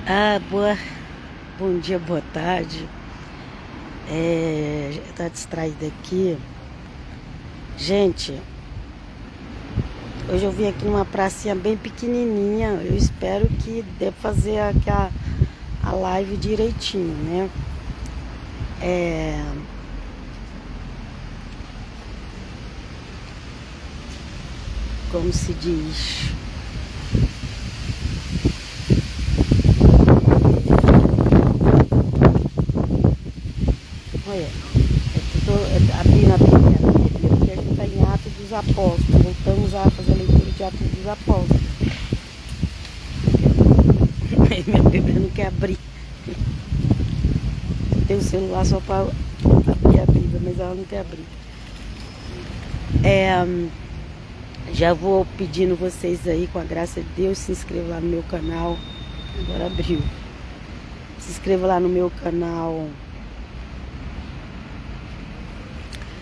Ah, bom dia, boa tarde. Tá distraída aqui. Gente, hoje eu vim aqui numa pracinha bem pequenininha. Eu espero que dê pra fazer aqui a live direitinho, né? É, como se diz? Olha, abrindo a Bíblia, porque a gente está em Atos dos Apóstolos. Voltamos a fazer a leitura de Atos dos Apóstolos. Minha Bíblia não quer abrir. Tem o celular só para abrir a Bíblia, mas ela não quer abrir. Já vou pedindo vocês aí, com a graça de Deus, se inscrevam lá no meu canal. Agora abriu. Se inscreva lá no meu canal.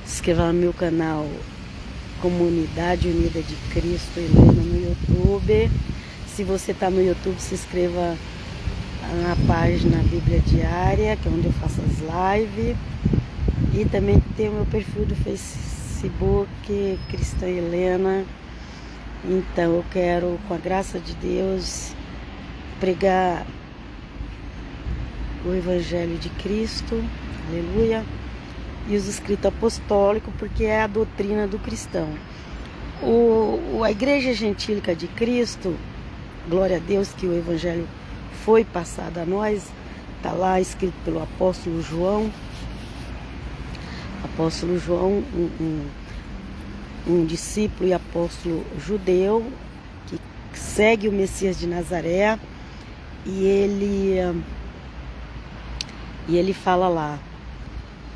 Se inscreva lá no meu canal Comunidade Unida de Cristo Helena no YouTube. Se você está no YouTube, se inscreva na página Bíblia Diária, que é onde eu faço as lives. E também tem o meu perfil do Facebook, Cristã Helena. Então eu quero, com a graça de Deus, pregar o Evangelho de Cristo, aleluia, e os escritos apostólicos, porque é a doutrina do cristão. A Igreja Gentílica de Cristo, glória a Deus que o Evangelho foi passado a nós, está lá escrito pelo apóstolo João. Apóstolo João, um discípulo e apóstolo judeu que segue o Messias de Nazaré, e ele fala lá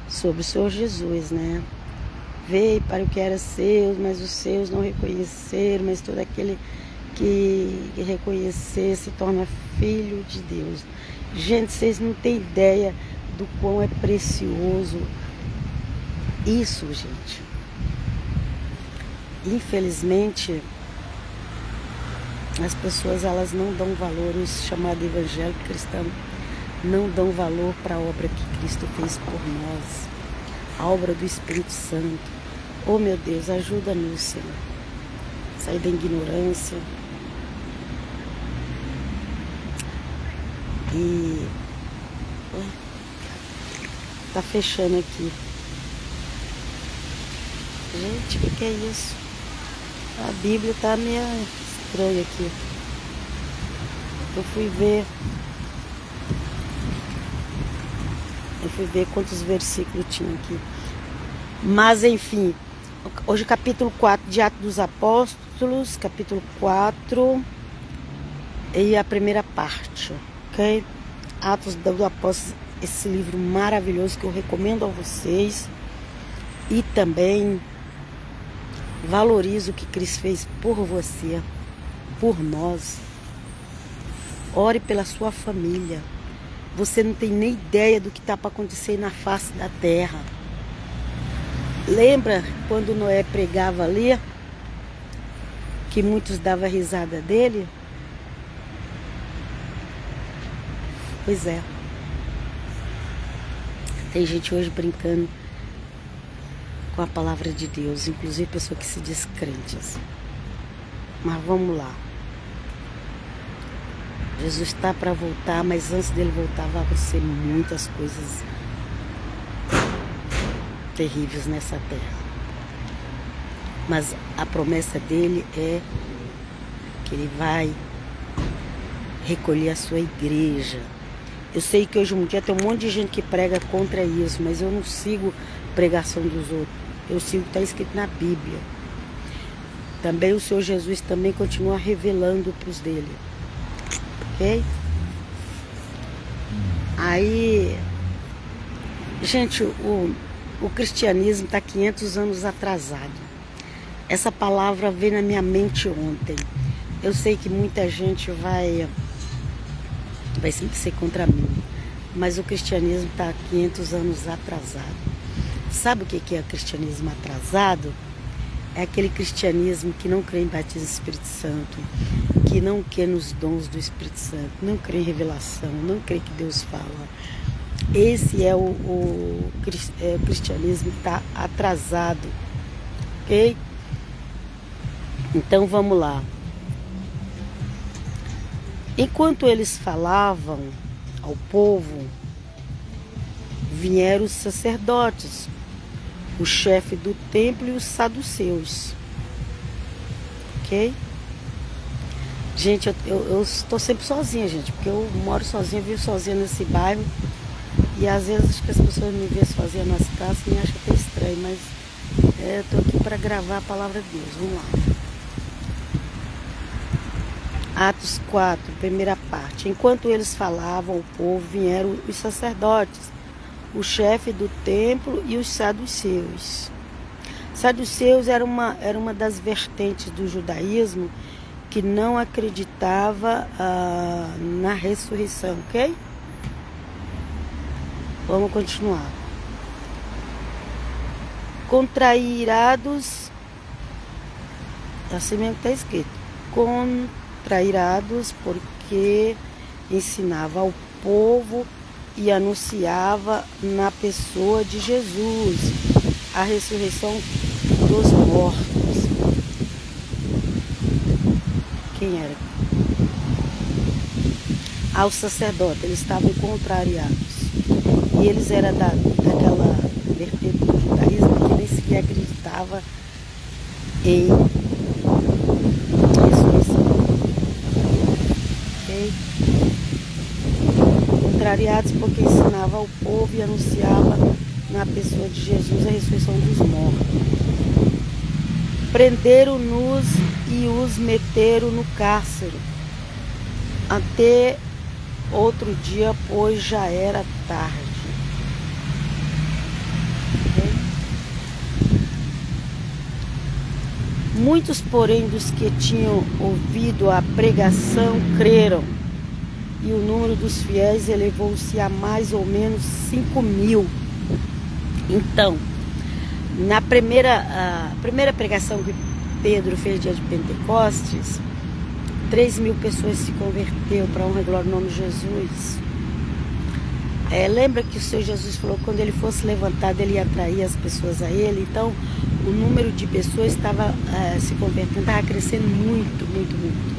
sobre o Senhor Jesus, né? Veio para o que era seus, mas os seus não reconheceram, mas todo aquele que reconhecer se torna filho de Deus. Gente, vocês não têm ideia do quão é precioso isso, gente. Infelizmente, as pessoas, elas não dão valor, os chamados evangélicos cristãos não dão valor para a obra que Cristo fez por nós, a obra do Espírito Santo. Oh, meu Deus, ajuda-nos, Senhor, sair da ignorância e tá fechando aqui. Gente, o que é isso? A Bíblia tá meio estranha aqui. Eu fui ver quantos versículos tinha aqui. Mas, enfim, hoje capítulo 4 de Atos dos Apóstolos, capítulo 4 e a primeira parte, ok? Atos dos Apóstolos, esse livro maravilhoso que eu recomendo a vocês. E também valorize o que Cristo fez por você, por nós. Ore pela sua família. Você não tem nem ideia do que está para acontecer na face da terra. Lembra quando Noé pregava ali, que muitos davam risada dele? Pois é. Tem gente hoje brincando com a palavra de Deus, inclusive pessoa que se diz crentes. Mas vamos lá. Jesus está para voltar, mas antes dele voltar vai acontecer muitas coisas terríveis nessa terra. Mas a promessa dele é que ele vai recolher a sua igreja. Eu sei que hoje em dia tem um monte de gente que prega contra isso, mas eu não sigo pregação dos outros. Eu sigo o que está escrito na Bíblia. Também o Senhor Jesus também continua revelando para os dele. Ok? Aí, gente, o cristianismo está 500 anos atrasado. Essa palavra veio na minha mente ontem. Eu sei que muita gente vai sempre ser contra mim, mas o cristianismo está 500 anos atrasado. Sabe o que é o cristianismo atrasado? É aquele cristianismo que não crê em batismo do Espírito Santo, que não crê nos dons do Espírito Santo, não crê em revelação, não crê que Deus fala. Esse é o cristianismo que está atrasado, ok? Então vamos lá. Enquanto eles falavam ao povo, vieram os sacerdotes, o chefe do templo e os saduceus. Ok? Gente, eu estou sempre sozinha, gente, porque eu moro sozinha, vivo sozinha nesse bairro. E às vezes acho que as pessoas me veem sozinha nas casas e me acham até estranho, mas eu estou aqui para gravar a palavra de Deus. Vamos lá. Atos 4, primeira parte. Enquanto eles falavam, o povo, vieram os sacerdotes, o chefe do templo e os saduceus. Saduceus era uma das vertentes do judaísmo que não acreditava na ressurreição, ok? Vamos continuar. Contrairados, assim mesmo está escrito, contrairados porque ensinava ao povo e anunciava na pessoa de Jesus a ressurreição dos mortos. Quem era? Aos sacerdotes, eles estavam contrariados. E eles eram daquela vertente do judaísmo que nem sequer acreditava em ressurreição. Ok? Contrariados porque ensinava ao povo e anunciava na pessoa de Jesus a ressurreição dos mortos. Prenderam-nos e os meteram no cárcere até outro dia, pois já era tarde. Okay? Muitos, porém, dos que tinham ouvido a pregação creram, e o número dos fiéis elevou-se a mais ou menos 5.000. Então, na primeira pregação que Pedro fez dia de Pentecostes, 3.000 pessoas se converteram para a honra e glória do nome de Jesus. Lembra que o Senhor Jesus falou que quando ele fosse levantado, ele ia atrair as pessoas a ele? Então, o número de pessoas estava se convertendo, estava crescendo muito, muito, muito.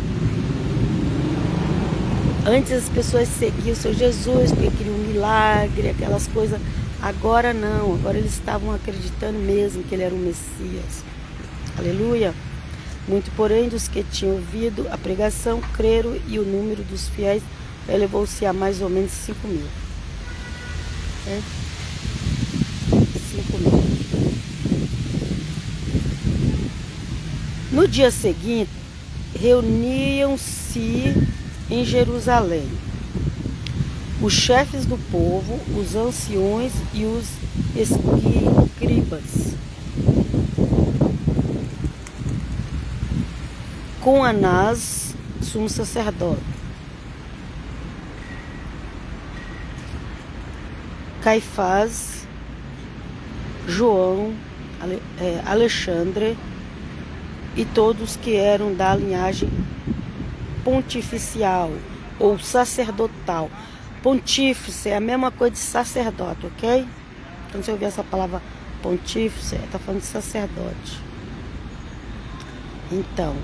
Antes as pessoas seguiam o Senhor Jesus, porque queriam um milagre, aquelas coisas. Agora não, agora eles estavam acreditando mesmo que ele era o Messias. Aleluia. Muito, porém, dos que tinham ouvido a pregação creram, e o número dos fiéis elevou-se a mais ou menos 5.000. 5.000. No dia seguinte, reuniam-se em Jerusalém os chefes do povo, os anciões e os escribas, com Anás, sumo sacerdote, Caifás, João, Alexandre e todos que eram da linhagem pontificial ou sacerdotal. Pontífice é a mesma coisa de sacerdote, ok? Quando você ouvir essa palavra pontífice, está falando de sacerdote. Então,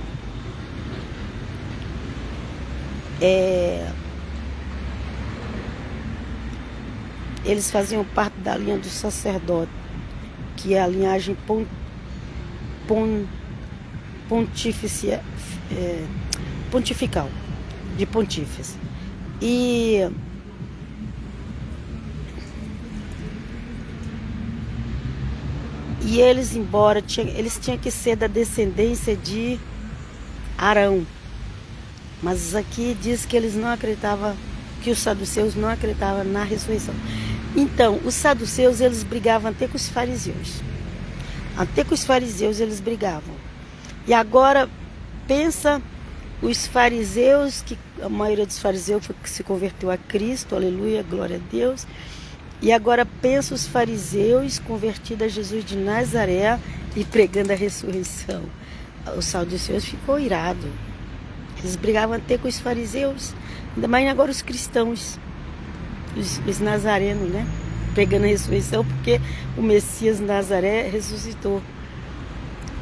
eles faziam parte da linha do sacerdote, que é a linhagem pontifical, de pontífice. E eles, embora eles tinham que ser da descendência de Arão, mas aqui diz que eles não acreditavam, que os saduceus não acreditavam na ressurreição. Então, os saduceus, eles brigavam até com os fariseus. Até com os fariseus eles brigavam. E agora, pensa os fariseus, que a maioria dos fariseus foi que se converteu a Cristo, aleluia, glória a Deus. E agora pensa os fariseus convertidos a Jesus de Nazaré e pregando a ressurreição. Os saduceus ficou irado. Eles brigavam até com os fariseus, ainda mais agora os cristãos, os nazarenos, né? Pregando a ressurreição, porque o Messias Nazaré ressuscitou.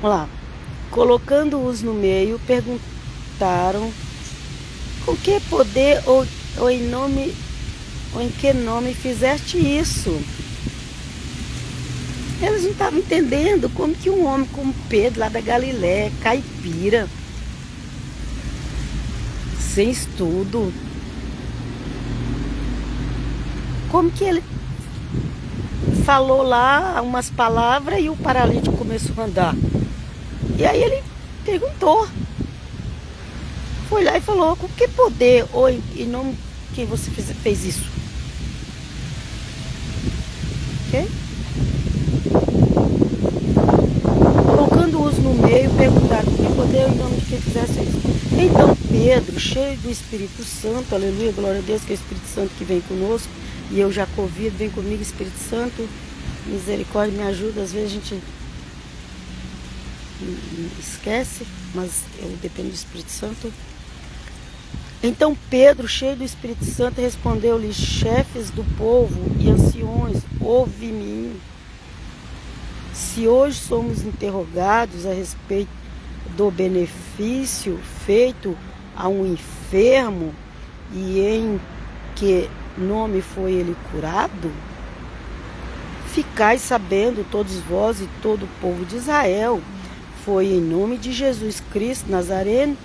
Olha lá. Colocando-os no meio, perguntaram com que poder ou em que nome fizeste isso? Eles não estavam entendendo como que um homem como Pedro, lá da Galiléia, caipira, sem estudo, como que ele falou lá umas palavras e o paralítico começou a andar. E aí ele perguntou, foi lá e falou, com que poder ou em nome de quem você fez isso? Ok? Colocando-os no meio, perguntaram, com que poder ou em nome de quem fizesse isso? Então Pedro, cheio do Espírito Santo, aleluia, glória a Deus, que é o Espírito Santo que vem conosco, e eu já convido, vem comigo, Espírito Santo, misericórdia, me ajuda. Às vezes a gente esquece, mas eu dependo do Espírito Santo. Então Pedro, cheio do Espírito Santo, respondeu-lhe, chefes do povo e anciões, ouve-me. Se hoje somos interrogados a respeito do benefício feito a um enfermo e em que nome foi ele curado, ficai sabendo, todos vós e todo o povo de Israel, foi em nome de Jesus Cristo Nazareno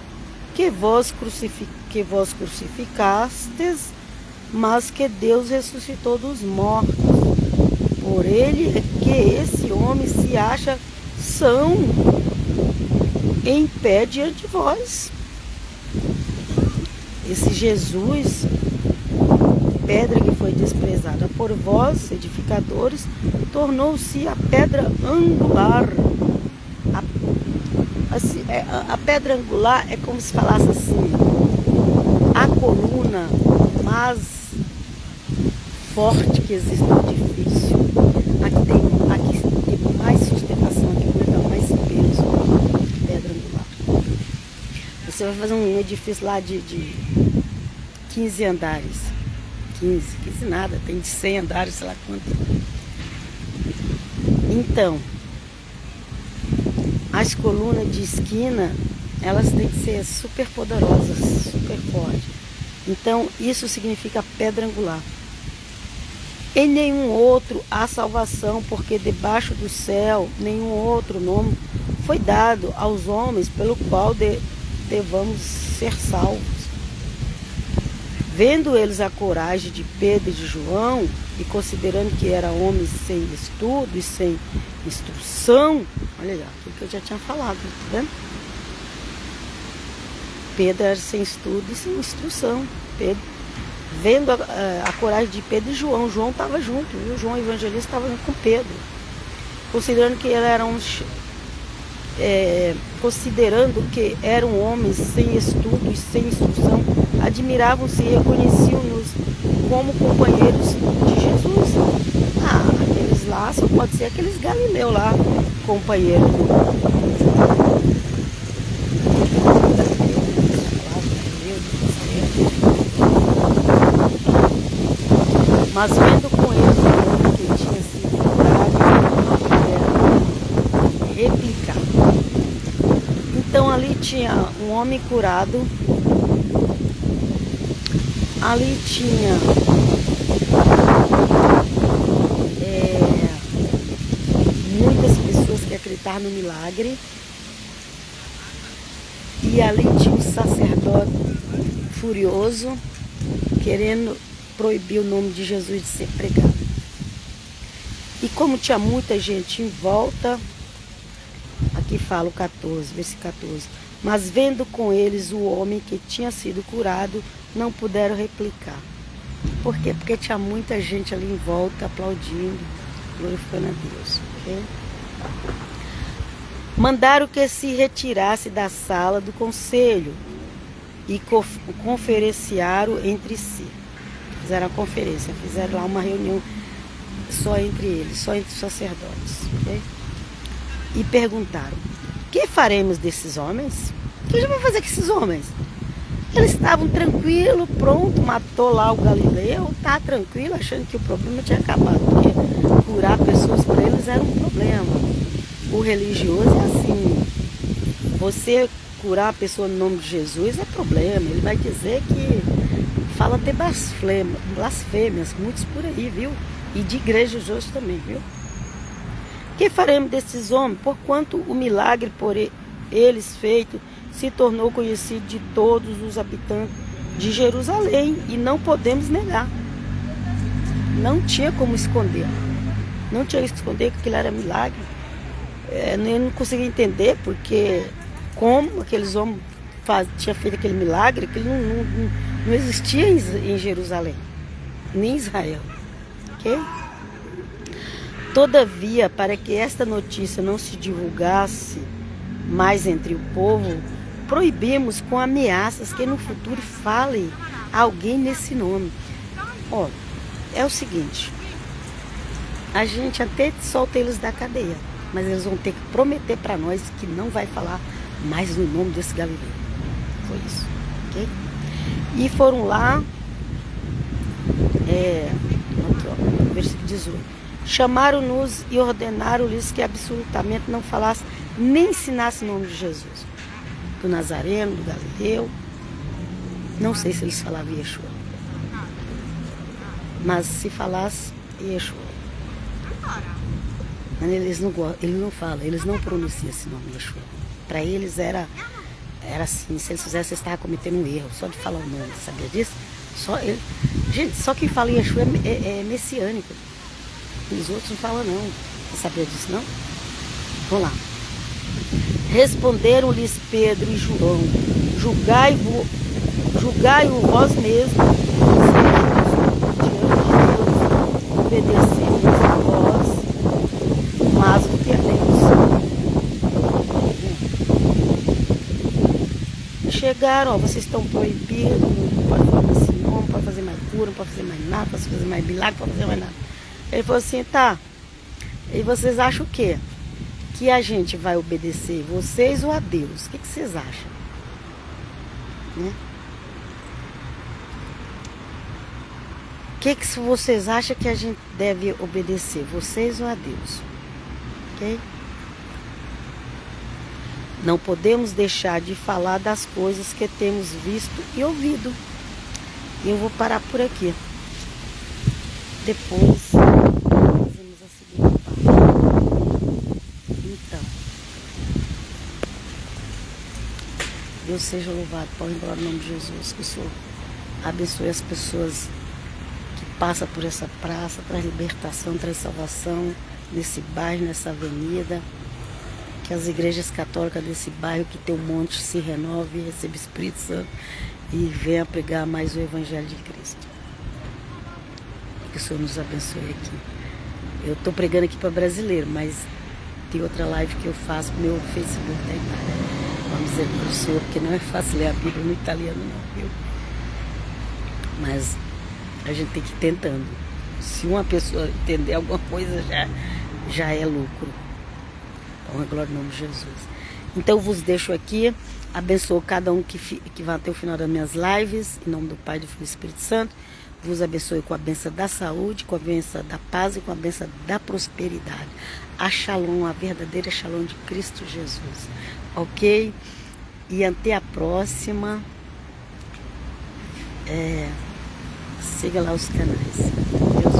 que vós crucificastes, mas que Deus ressuscitou dos mortos. Por ele é que esse homem se acha são em pé diante de vós. Esse Jesus, pedra que foi desprezada por vós, edificadores, tornou-se a pedra angular. A pedra angular é como se falasse assim, a coluna mais forte que existe no edifício. Aqui tem mais sustentação, aqui vai dar mais peso. Pedra angular. Você vai fazer um edifício lá de 15 andares. 15 nada, tem de 100 andares, sei lá quanto. Então, as colunas de esquina, elas têm que ser super poderosas, super fortes. Então, isso significa pedra angular. Em nenhum outro há salvação, porque debaixo do céu nenhum outro nome foi dado aos homens pelo qual devamos ser salvos. Vendo eles a coragem de Pedro e de João, e considerando que eram homens sem estudo e sem instrução, olha lá, aquilo que eu já tinha falado, tá vendo? Pedro era sem estudo e sem instrução. Pedro, vendo a coragem de Pedro e João, João estava junto, viu? João Evangelista estava junto com Pedro, considerando que eram homens sem estudo e sem instrução, admiravam-se e reconheciam-nos como companheiros de Jesus. Aqueles lá só pode ser aqueles galileus lá, companheiros mas vendo com eles o homem que tinha sido curado, não puderam replicar. Então ali tinha um homem curado, ali tinha muitas pessoas que acreditavam no milagre, e ali tinha um sacerdote furioso, querendo proibir o nome de Jesus de ser pregado. E como tinha muita gente em volta, aqui fala o 14, versículo 14, mas vendo com eles o homem que tinha sido curado, não puderam replicar. Por quê? Porque tinha muita gente ali em volta aplaudindo, glorificando a Deus. Okay? Mandaram que se retirasse da sala do conselho e conferenciaram entre si. Fizeram a conferência, fizeram lá uma reunião só entre eles, só entre os sacerdotes. Okay? E perguntaram, que faremos desses homens? O que a gente vai fazer com esses homens? Eles estavam tranquilos, pronto, matou lá o Galileu, tá tranquilo, achando que o problema tinha acabado, porque curar pessoas para eles era um problema. O religioso é assim, você curar a pessoa no nome de Jesus é problema, ele vai dizer que fala até blasfêmias, muitos por aí, viu? E de igrejas hoje também, viu? Que faremos desses homens, porquanto o milagre por eles feito se tornou conhecido de todos os habitantes de Jerusalém, e não podemos negar. Não tinha como esconder. Não tinha que esconder que aquilo era milagre. Eu não conseguia entender porque como aqueles homens tinham feito aquele milagre, que não existia em Jerusalém, nem em Israel. Ok? Todavia, para que esta notícia não se divulgasse mais entre o povo, proibimos com ameaças que no futuro fale alguém nesse nome. Ó, é o seguinte, a gente até solta eles da cadeia, mas eles vão ter que prometer para nós que não vai falar mais no nome desse Galileu. Foi isso, ok? E foram lá, aqui, ó, versículo 18. Chamaram-nos e ordenaram-lhes que absolutamente não falasse nem ensinasse o nome de Jesus. Do Nazareno, do Galileu. Não sei se eles falavam Yeshua. Mas se falasse Yeshua. Mas eles não falam, eles não pronunciam esse nome Yeshua. Para eles era assim, se eles fizessem, eles estavam cometendo um erro, só de falar o nome, sabia disso? Gente, só quem fala Yeshua é messiânico. Os outros não falam não. Você sabia disso não? Vamos lá. Responderam-lhes Pedro e João: julgai-o vós mesmos, obedecemos a vós, mas o perdemos. Chegaram, ó, vocês estão proibidos, não pode falar esse nome, não pode fazer mais cura, não pode fazer mais nada, não pode fazer mais milagre, não pode fazer mais nada. Ele falou assim, tá, e vocês acham o quê? Que a gente vai obedecer vocês ou a Deus? O que vocês acham? Né? O que vocês acham que a gente deve obedecer? Vocês ou a Deus? Ok? Não podemos deixar de falar das coisas que temos visto e ouvido. E eu vou parar por aqui. Depois fazemos a segunda parte. Então, Deus seja louvado, Pai, em nome de Jesus, que o Senhor abençoe as pessoas que passam por essa praça, traz libertação, traz salvação nesse bairro, nessa avenida, que as igrejas católicas desse bairro, que tem um monte, se renove, receba o Espírito Santo e venha pregar mais o Evangelho de Cristo. Que o Senhor nos abençoe aqui. Eu estou pregando aqui para brasileiro, mas tem outra live que eu faço no meu Facebook da Itália. Vamos dizer para o Senhor, porque não é fácil ler a Bíblia no italiano não, viu? Mas a gente tem que ir tentando. Se uma pessoa entender alguma coisa, já é lucro. Então, a glória em nome de Jesus. Então, eu vos deixo aqui. Abençoo cada um que vai até o final das minhas lives. Em nome do Pai, do Filho e do Espírito Santo. Vos abençoe com a bênção da saúde, com a bênção da paz e com a bênção da prosperidade. A Shalom, a verdadeira Shalom de Cristo Jesus. Ok? E até a próxima. Siga lá os canais. Deus